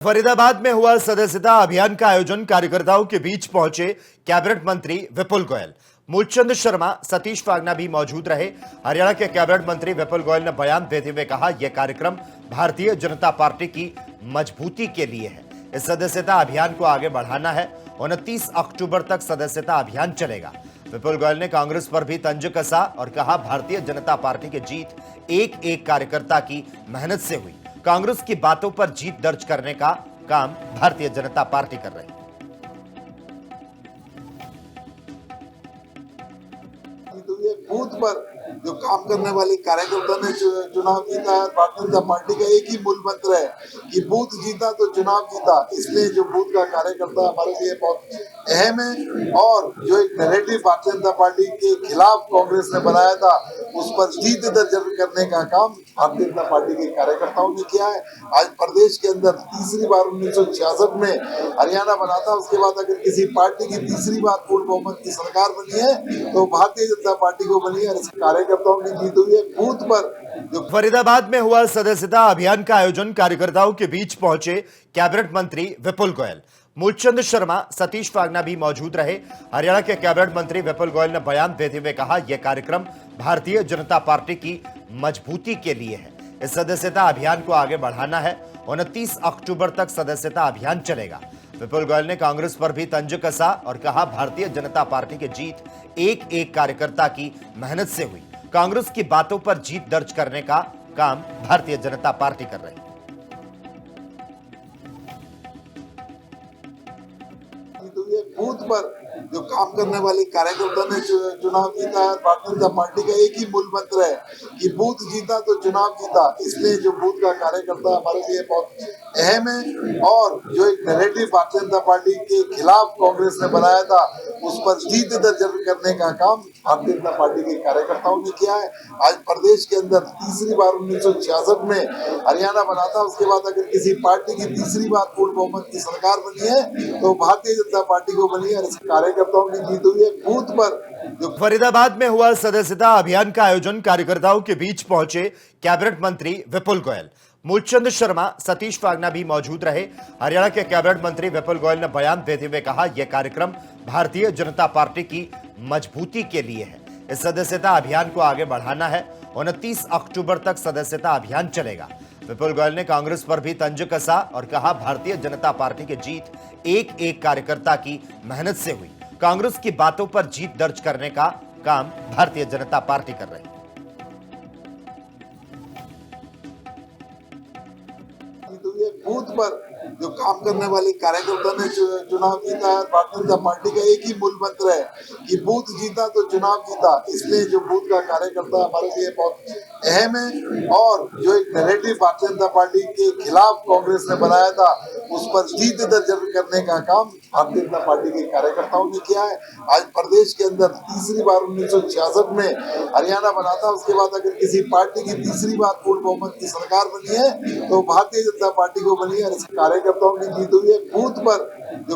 फरीदाबाद में हुआ सदस्यता अभियान का आयोजन। कार्यकर्ताओं के बीच पहुंचे कैबिनेट मंत्री विपुल गोयल, मूलचंद शर्मा, सतीश फागना भी मौजूद रहे। हरियाणा के कैबिनेट मंत्री विपुल गोयल ने बयान देते हुए कहा, यह कार्यक्रम भारतीय जनता पार्टी की मजबूती के लिए है। इस सदस्यता अभियान को आगे बढ़ाना है। 29 अक्टूबर तक सदस्यता अभियान चलेगा। विपुल गोयल ने कांग्रेस पर भी तंज कसा और कहा, भारतीय जनता पार्टी की जीत एक एक कार्यकर्ता की मेहनत से हुई। कांग्रेस की बातों पर जीत दर्ज करने का काम भारतीय जनता पार्टी कर रही है। बूथ पर जो काम करने वाले कार्यकर्ता ने चुनाव जीता है। भारतीय जनता पार्टी का एक ही मूल मंत्र है कि बूथ जीता तो चुनाव जीता। इसलिए जो बूथ का कार्यकर्ता हमारे लिए बहुत अहम है। और जो एक नैरेटिव भारतीय जनता पार्टी के खिलाफ कांग्रेस ने बनाया था, उस पर जीत दर्ज करने का काम भारतीय जनता पार्टी के कार्यकर्ताओं ने किया है। आज प्रदेश के अंदर तीसरी बार 1966 में हरियाणा बना था। उसके बाद अगर किसी पार्टी की तीसरी बार पूर्ण बहुमत की सरकार बनी है तो भारतीय जनता पार्टी को बनी है। कार्यकर्ताओं की जीत हुई है। बूथ पर फरीदाबाद में हुआ सदस्यता अभियान का आयोजन। कार्यकर्ताओं के बीच पहुंचे कैबिनेट मंत्री विपुल गोयल, मूलचंद शर्मा, सतीश फागना भी मौजूद रहे। हरियाणा के कैबिनेट मंत्री विपुल गोयल ने बयान देते हुए कहा, यह कार्यक्रम भारतीय जनता पार्टी की मजबूती के लिए है। इस सदस्यता अभियान को आगे बढ़ाना है। 29 अक्टूबर तक सदस्यता अभियान चलेगा। विपुल गोयल ने कांग्रेस पर भी तंज कसा और कहा, भारतीय जनता पार्टी की जीत एक एक कार्यकर्ता की मेहनत से हुई। कांग्रेस की बातों पर जीत दर्ज करने का काम भारतीय जनता पार्टी कर रही है। बूथ पर जो काम करने वाले कार्यकर्ता ने चुनाव जीता है। भारतीय जनता पार्टी का एक ही मूल मंत्र है कि बूथ जीता तो चुनाव जीता। इसलिए जो बूथ का कार्यकर्ता हमारे लिए बहुत अहम है। और जो एक नैरेटिव भारतीय जनता पार्टी के खिलाफ कांग्रेस ने बनाया था, उस पर जीत दर्ज करने का काम भारतीय जनता पार्टी के कार्यकर्ताओं ने किया है। आज प्रदेश के अंदर तीसरी बार 1966 में हरियाणा बना था। उसके बाद अगर किसी पार्टी की तीसरी बार पूर्ण बहुमत की सरकार बनी है तो भारतीय जनता पार्टी को बनी है। कार्यकर्ताओं की जीत हुई है। बूथ पर फरीदाबाद में हुआ सदस्यता अभियान का आयोजन। कार्यकर्ताओं के बीच पहुंचे कैबिनेट मंत्री विपुल गोयल, मूलचंद शर्मा, सतीश फागना भी मौजूद रहे। हरियाणा के कैबिनेट मंत्री विपुल गोयल ने बयान देते हुए कहा, यह कार्यक्रम भारतीय जनता पार्टी की मजबूती के लिए है। इस सदस्यता अभियान को आगे बढ़ाना है। 29 अक्टूबर तक सदस्यता अभियान चलेगा। विपुल गोयल ने कांग्रेस पर भी तंज कसा और कहा, भारतीय जनता पार्टी की जीत एक एक कार्यकर्ता की मेहनत से हुई। कांग्रेस की बातों पर जीत दर्ज करने का काम भारतीय जनता पार्टी कर रही है। बूथ पर जो काम करने वाले कार्यकर्ता ने चुनाव जीता है। भारतीय जनता पार्टी का एक ही मूल मंत्र है कि बूथ जीता तो चुनाव जीता। इसलिए जो बूथ का कार्यकर्ता हमारे लिए बहुत अहम है। और जो एक नैरेटिव भारतीय जनता पार्टी के खिलाफ कांग्रेस ने बनाया था, उस पर जीत दर्ज करने का काम भारतीय जनता पार्टी के कार्यकर्ताओं ने किया है। आज प्रदेश के अंदर तीसरी बार 1966 में हरियाणा बना था। उसके बाद अगर किसी पार्टी की तीसरी बार पूर्ण बहुमत की सरकार बनी है तो भारतीय जनता पार्टी को बनी है। कार्यकर्ताओं की जीत हुई है। बूथ पर